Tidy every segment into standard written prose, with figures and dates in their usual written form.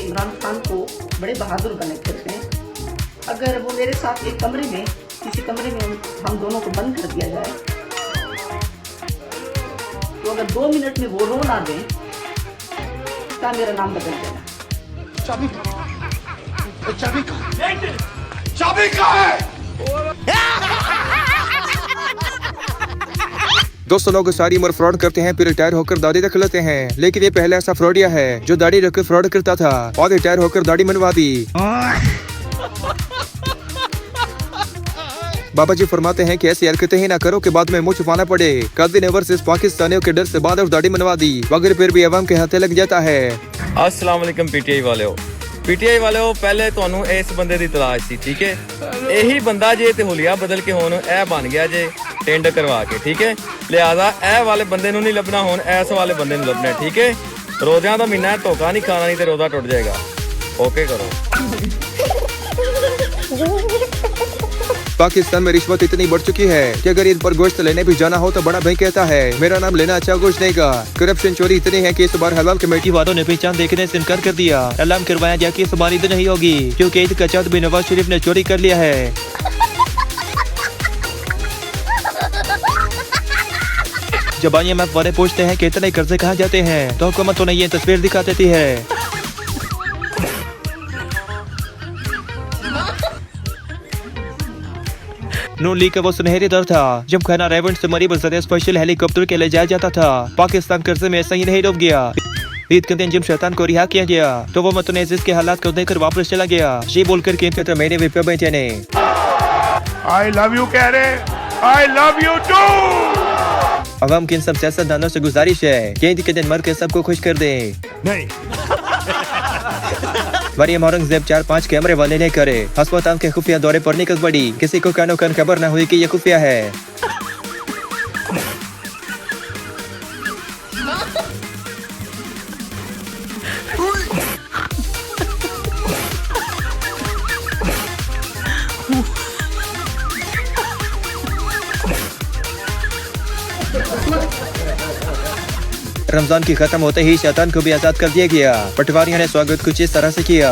इमरान खान को बड़े बहादुर बने फिरते हैं। अगर वो मेरे साथ एक कमरे में, किसी कमरे में हम दोनों को बंद कर दिया जाए, तो अगर 2 मिनट में वो रो ना दें, तो मेरा नाम बदल देना। चाबी कहाँ है? दोस्तों, लोग सारी उम्र फ्रॉड करते हैं, फिर रिटायर होकर दाढ़ी रख लेते हैं। लेकिन ये पहला ऐसा फ्रॉडिया है जो दाढ़ी रखकर फ्रॉड करता था और रिटायर होकर दाढ़ी मनवा दी। बाबा जी फरमाते हैं कि ऐसी हरकतें ही ना करो कि बाद में मुंह छुपाना पड़े। काजी ने वर्सेस पाकिस्तानियों के डर से बाद और दाढ़ी मनवा दी, मगर फिर भी अवाम के हाथे लग जाता है। अस्सलाम वालेकुम पीटीआई वाले पहले ਤੁਹਾਨੂੰ ਇਸ ਬੰਦੇ ਦੀ ਤਲਾਸ਼ ਸੀ, ਠੀਕ ਹੈ। ਇਹੀ ਬੰਦਾ ਜੇ ਤੇ ਹੁਲੀਆ ਬਦਲ ਕੇ ਹੁਣ ਇਹ ਬਣ ਗਿਆ ਜੇ ਟੈਂਡ ਕਰਵਾ ਕੇ, ਠੀਕ ਹੈ। ਲਿਆਜ਼ਾ ਇਹ ਵਾਲੇ ਬੰਦੇ ਨੂੰ ਨਹੀਂ ਲੱਭਣਾ, ਹੁਣ ਇਸ ਵਾਲੇ ਬੰਦੇ ਨੂੰ ਲੱਭਣਾ, ਠੀਕ ਹੈ। ਰੋਜ਼ਿਆਂ ਦਾ ਮਹੀਨਾ ਹੈ, ਧੋਖਾ ਨਹੀਂ ਖਾਣਾ, ਨਹੀਂ ਤੇ ਰੋਜ਼ਾ ਟੁੱਟ ਜਾਏਗਾ। ओके करो। पाकिस्तान में रिश्वत इतनी बढ़ चुकी है कि अगर ईद पर गोश्त लेने भी जाना हो तो बड़ा भाई कहता है मेरा नाम लेना अच्छा गोश्त नहीं का। करप्शन चोरी इतनी है कि इस बार हलाल कमेटी वालों ने पहचान देखने से इनकार कर दिया। ऐलान करवाया गया कि इस बार ईद नहीं होगी क्योंकि ईद का चाँद भी नवाज शरीफ ने चोरी कर लिया है। जब IMF वाले पूछते हैं कि इतने कर्जे कहाँ जाते हैं तो हुकूमत उन्हें ये तस्वीर दिखा देती है। नून लीग का वो सुनहरी दौर था जब खाना रेवंट से मरी बसरे स्पेशल हेलीकॉप्टर के ले जाया जाता था। पाकिस्तान कर्जे में ऐसा ही नहीं डूब गया। ईद के दिन जब शैतान को रिहा किया गया तो वो मुतनज़्ज़िज़ के हालात को देखकर वापस चला गया। ये बोलकर कि इनके मेरे विपा बेटे ने I love you कह रहे, I love you too। अवाम की इन सब सियासतदानों से गुजारिश है कि ईद के दिन मर के सबको खुश कर दे। नहीं मरियम औरंगजेब 4-5 कैमरे वाले लेकर अस्पताल के खुफिया दौरे पर निकल पड़ी। किसी को कानो कान खबर न हुई कि ये खुफिया है। रमजान की खत्म होते ही शैतान को भी आजाद कर दिया गया। पटवारियों ने स्वागत कुछ इस तरह से किया।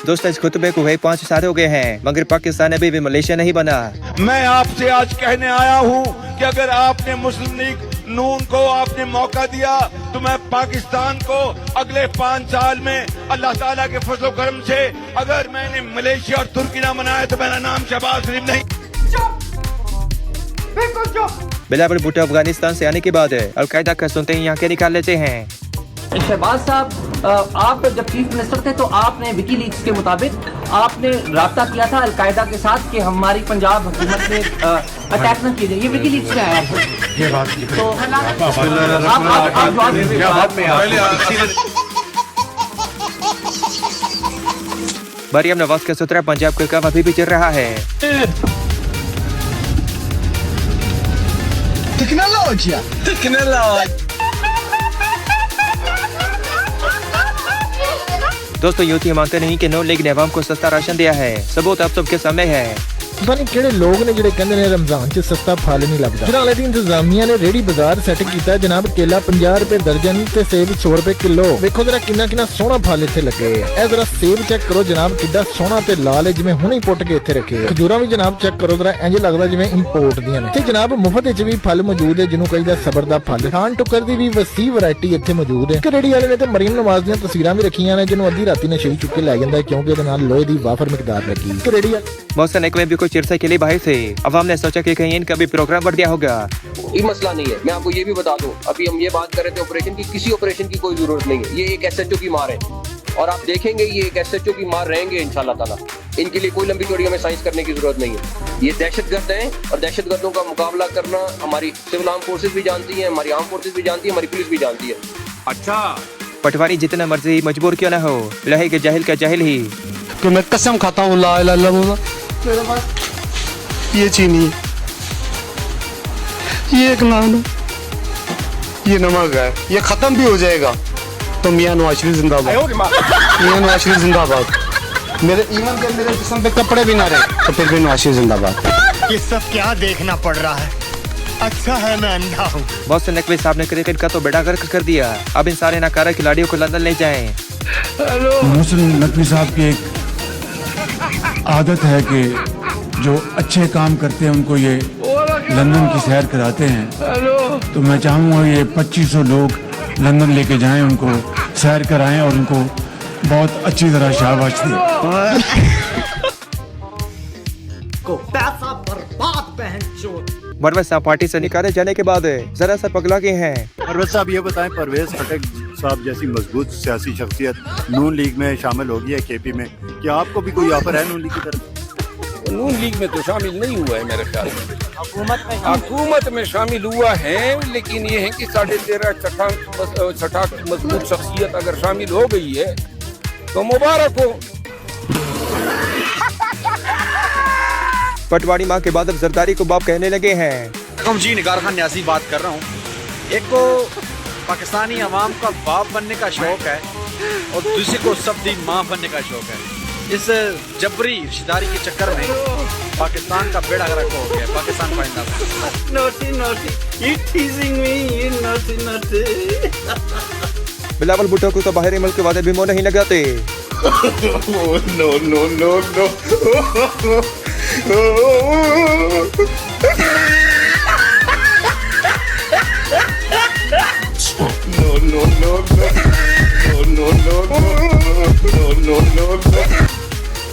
दोस्तों, इस खुतबे को वही 5 साल हो गए हैं मगर पाकिस्तान अभी भी मलेशिया नहीं बना। मैं आपसे आज कहने आया हूँ कि अगर आपने मुस्लिम लीग नून को आपने मौका दिया तो मैं पाकिस्तान को अगले 5 साल में अल्लाह ताला के फजल करम से अगर मैंने मलेशिया और तुर्की ना बनाया तो मेरा नाम शहबाज शरीफ नहीं। बिल्कुल चुप। बिलावल भुट्टो अफगानिस्तान से आने के बाद अलकायदा का सुनते ही यहाँ के निकाल लेते हैं। शहबाज साहब, आप जब चीफ मिनिस्टर थे तो आपने विकीलीक्स के मुताबिक आपने राब्ता किया था अलकायदा के साथ कि हमारी पंजाब हुकूमत में अटैक न किए जाए। ये विकीलीक्स से आया है। ये बात तो मरियम नवाज का सुतरा पंजाब का काम अभी भी चल रहा है। टेक्नोलॉजी दोस्तों, यूथ मानते नहीं कि नून लीग ने अवाम को सस्ता राशन दिया है। सबूत आप सबके सामने है। पता नहीं किहड़े लोग ने जिहड़े कहंदे ने रमजान च सस्ता फल नहीं लगदा। जनाले दी इंतजामिया ने रेडी बाजार सेट कीता जनाब। केला 50 रुपए दर्जन ते सेब 100 रुपए किलो। देखो जरा किन्ना सोहना फल इत्थे लगे है। ए जरा सेब चेक करो जनाब, किड्डा सोहना ते लाल है जिवें हुणे पुट के इत्थे रखे है। खजूरां भी जनाब चेक करो जरा, इंज लगदा जिवें इंपोर्ट दियां ने। ते जनाब मुफ्त विच भी फल मौजूद है जिन्हों कहीदा सबर दा फल। खान टुकर दी भी वसी वैरायटी इत्थे मौजूद है। रेडी वाले ने ते मरियम नवाज दी तस्वीरां भी रखियां ने जिन्हों अद्धी राती ने छेड़ी चुक के लै जांदा क्योंकि इहदे नाल लोहे दी वाफर मिकदार लगी। रेडी मौसम एक में भी कुछ चिरसे के लिए बाहर थे। अवाम ने सोचा कि कहीं इनका भी प्रोग्राम बढ़ गया होगा। ये मसला नहीं है। मैं आपको ये भी बता दूं, अभी हम ये बात कर रहे थे ऑपरेशन की, किसी ऑपरेशन की कोई जरूरत नहीं है। ये एक SHO की मार है और आप देखेंगे ये एक SHO की मार रहेंगे इंशाल्लाह ताला। इनके लिए कोई लंबी चौड़ी हमें साइंस करने की जरूरत नहीं है। ये दहशतगर्द हैं और दहशतगर्दों का मुकाबला करना हमारी सिविल आर्म फोर्सेज भी जानती है, हमारी आर्म फोर्सेज भी जानती है, हमारी पुलिस भी जानती है। अच्छा, पटवारी जितना मर्जी मजबूर क्यों ना हो, लहे के जाहिल का जाहिल ही। कि मैं कसम खाता हूँ ला इलाहा इल्लल्लाह, मेरे पास ये चीनी है, ये एक नान है, ये नमक है, ये खत्म भी हो जाएगा तो मियां नवाज शरीफ जिंदाबाद, मियां नवाज शरीफ जिंदाबाद। मेरे ईमान के मेरे जिस्म पे कपड़े भी ना रहे तो फिर भी नवाज शरीफ जिंदाबाद। ये सब क्या देखना पड़ रहा है, अच्छा है मैं अंधा हूँ। मोहसिन नकवी साहब ने क्रिकेट का तो बेड़ा गर्क कर दिया, अब इन सारे नाकारा खिलाड़ियों को लंदन ले जाएं। मोहसिन नकवी साहब की एक आदत है कि जो अच्छे काम करते हैं उनको ये लंदन की सैर कराते हैं, तो मैं चाहूँगा ये 2500 लोग लंदन लेके जाएं, उनको सैर कराएं और उनको बहुत अच्छी तरह शाबाश दें। परवेज साहब पार्टी से निकाले जाने के बाद जरा सा पगला गए हैं। परवेज साहब ये बताएं, परवेज खटक साहब जैसी मजबूत सियासी शख्सियत नून लीग में शामिल हो गई है केपी में, क्या आपको भी कोई ऑफर है नून लीग की तरफ? नून लीग में तो शामिल नहीं हुआ है मेरे ख्याल में, हुकूमत में शामिल हुआ है, लेकिन ये है कि 13.5 छठा मजबूत शख्सियत अगर शामिल हो गई है तो मुबारक हो। पटवारी माँ के बाद अब जरदारी को बाप कहने लगे हैं। जी निगार खान न्यासी बात कर रहा हूँ। एक को पाकिस्तानी अवाम का बाप बनने का शौक है और दूसरे को सब दिन माँ बनने का शौक है। इस जबरी रिश्तेदारी के चक्कर में पाकिस्तान का बेड़ा गर्क हो गया। Pakistan final. Naughty naughty, you teasing me, you naughty naughty। Bilawal Bhutto को तो बाहरी मुल्क के वादे भी मोह नहीं लगाते। नो नो नो नो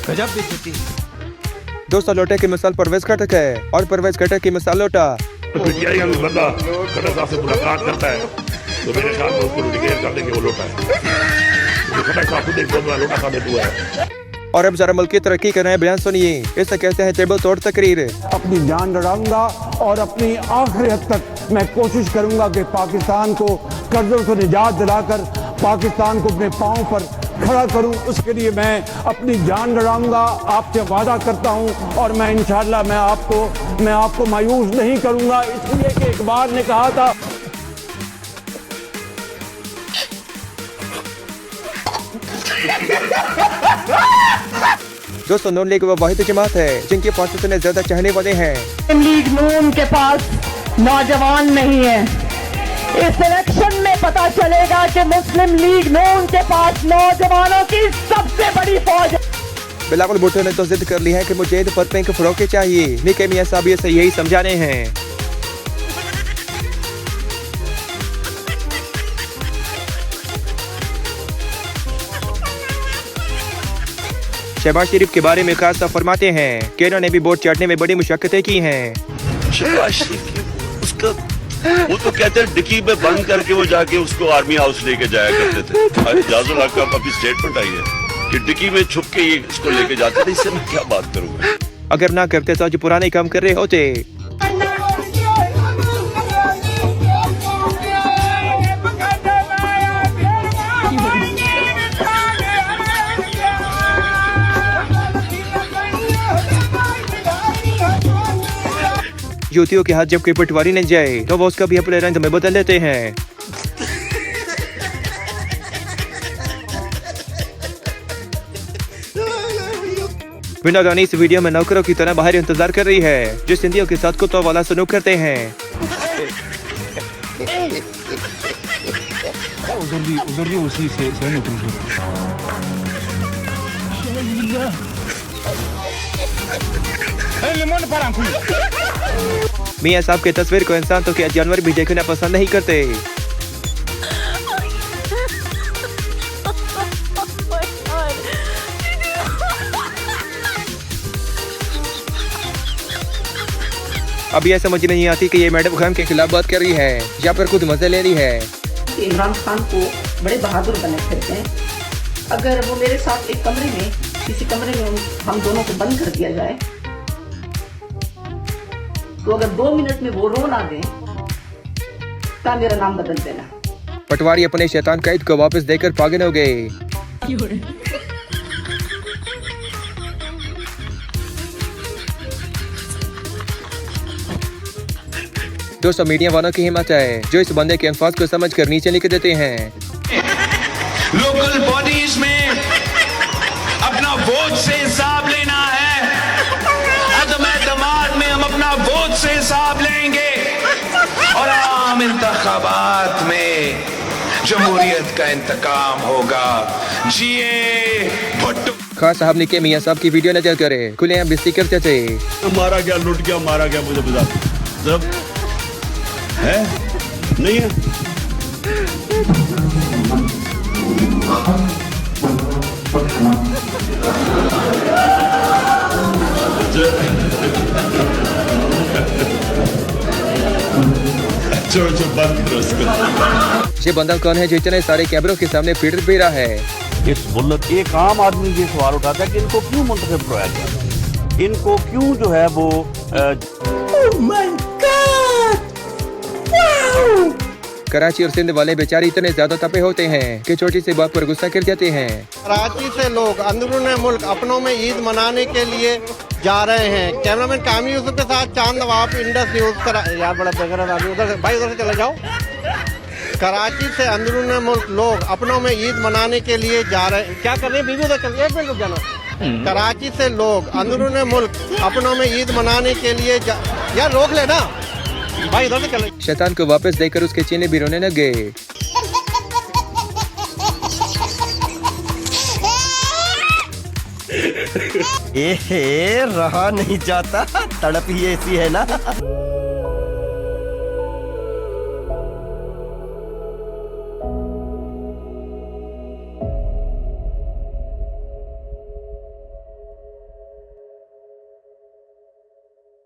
गजब बेइज्जती। दोस्तों लोटे की मिसाल परवेज खटक है और परवेज खटक की मिसाल लोटा। पीटीआई का बंदा खट्टर साहब से मुलाकात करता है तो मेरे ख्याल में उसको डिक्लेयर कर देंगे वो लोटा है। खट्टर साहब खुद एक बहुत बड़ा लोटा साबित हुआ है। और अब जरा मुल्क की तरक्की कर रहे हैं बयान सुनिए, इसे कहते हैं टेबल तोड़ तकरीर। अपनी जान लड़ाऊंगा और अपनी आखिरी हद तक मैं कोशिश करूंगा कि पाकिस्तान को कर्जों से निजात दिलाकर पाकिस्तान को अपने पांव पर खड़ा करूं। उसके लिए मैं अपनी जान लड़ाऊंगा, आपसे वादा करता हूं और मैं इंशाअल्लाह मैं आपको मायूस नहीं करूंगा, इसलिए कि इकबाल ने कहा था दोस्तों नून लीग वो वाहिद जमात है जिनके पास इतने ज्यादा चाहने वाले हैं। लीग नून के पास नौजवान नहीं है। इस इलेक्शन में पता चलेगा कि मुस्लिम लीग नून के पास नौजवानों की सबसे बड़ी फौज है। बिलावल भुट्टो ने तो जिद कर ली है कि मुझे इन पर पिंक फ्रॉकें चाहिए। निके मियां साहब ये से यही समझा रहे हैं। शहबाज शरीफ के बारे में खासा फरमाते हैं कि इन्होंने भी वोट चाटने में बड़ी मुशक्कतें की हैं। शहबाज शरीफ उसका वो तो कहते हैं डिक्की में बंद करके वो जाके उसको आर्मी हाउस लेके जाया करते थे। जाजुल हक का अभी स्टेटमेंट आई है कि डिक्की में छुप के ये इसको लेके जाते थे। इससे मैं क्या बात करूंगा। अगर ना करते तो आज पुराने काम कर रहे होते। युवतियों के हाथ जब कोई पटवारी न जाए तो वो उसका भी अपने रंग में बदल लेते हैं। बिना गानी इस वीडियो में नौकरों की तरह बाहर इंतजार कर रही है जो सिंधियों के साथ कुत्तों वाला सलूक करते हैं। उसी से मियां साहब की तस्वीर को इंसान तो क्या जानवर भी देखना पसंद नहीं करते। अब यह समझ नहीं आती कि ये मैडम खान के खिलाफ बात कर रही है या फिर खुद मजे ले रही है। इमरान खान को बड़े बहादुर बने फिरते हैं। अगर वो मेरे साथ एक कमरे में किसी कमरे में हम दोनों को बंद कर दिया जाए तो अगर 2 मिनट में वो रो ना दें तो मेरा नाम बदल देना। पटवारी अपने शैतान कैद को वापस देकर पागल हो गए। दोस्तों मीडिया वालों की हिम्मत है जो इस बंदे के अल्फाज को समझ कर नीचे लिख देते हैं। लोकल बॉडीज में अपना वोट से हिसाब लेना है, अदम एतमाद में हम अपना वोट से हिसाब लेंगे और आम इंतखाबात में जमहूरियत का इंतकाम होगा। जिए भुट्टो। खान साहब ने के मियां साहब की वीडियो नजर करे, खुलेआम बेइज्जती करते थे। मारा गया, लुट गया, मारा गया, मुझे बता जब है नहीं है। जो बंद करो उसको। ये बंदा कौन है जो इतने सारे कैमरों के सामने पीट भी रहा है? इस मुल्क एक आम आदमी ये सवाल उठाता है कि इनको क्यों मुंतखब कराया गया, इनको क्यों जो है वो कराची और सिंध वाले बेचारे इतने ज्यादा तपे होते हैं कि छोटी सी बात पर गुस्सा कर जाते हैं। कराची से लोग अंदरून मुल्क अपनों में ईद मनाने के लिए जा रहे हैं। कैमरामैन कामिल यूसुफ के साथ चांद नवाब, इंडस न्यूज। यार बड़ा बेगरत आदमी, उधर भाई उधर से चले जाओ। कराची से अंदरून मुल्क लोग अपनों में ईद मनाने के लिए जा रहे हैं। क्या कर रहे हैं बीवी, उधर चल, एक मिनट रुक जाना। कराची से लोग अंदरून मुल्क अपनों में ईद मनाने के लिए यार रोक लेना भाई, इधर से चले। शैतान को वापस देकर उसके चेहरे भी रोने लगे। रहा नहीं जाता, तड़प ही ऐसी है ना।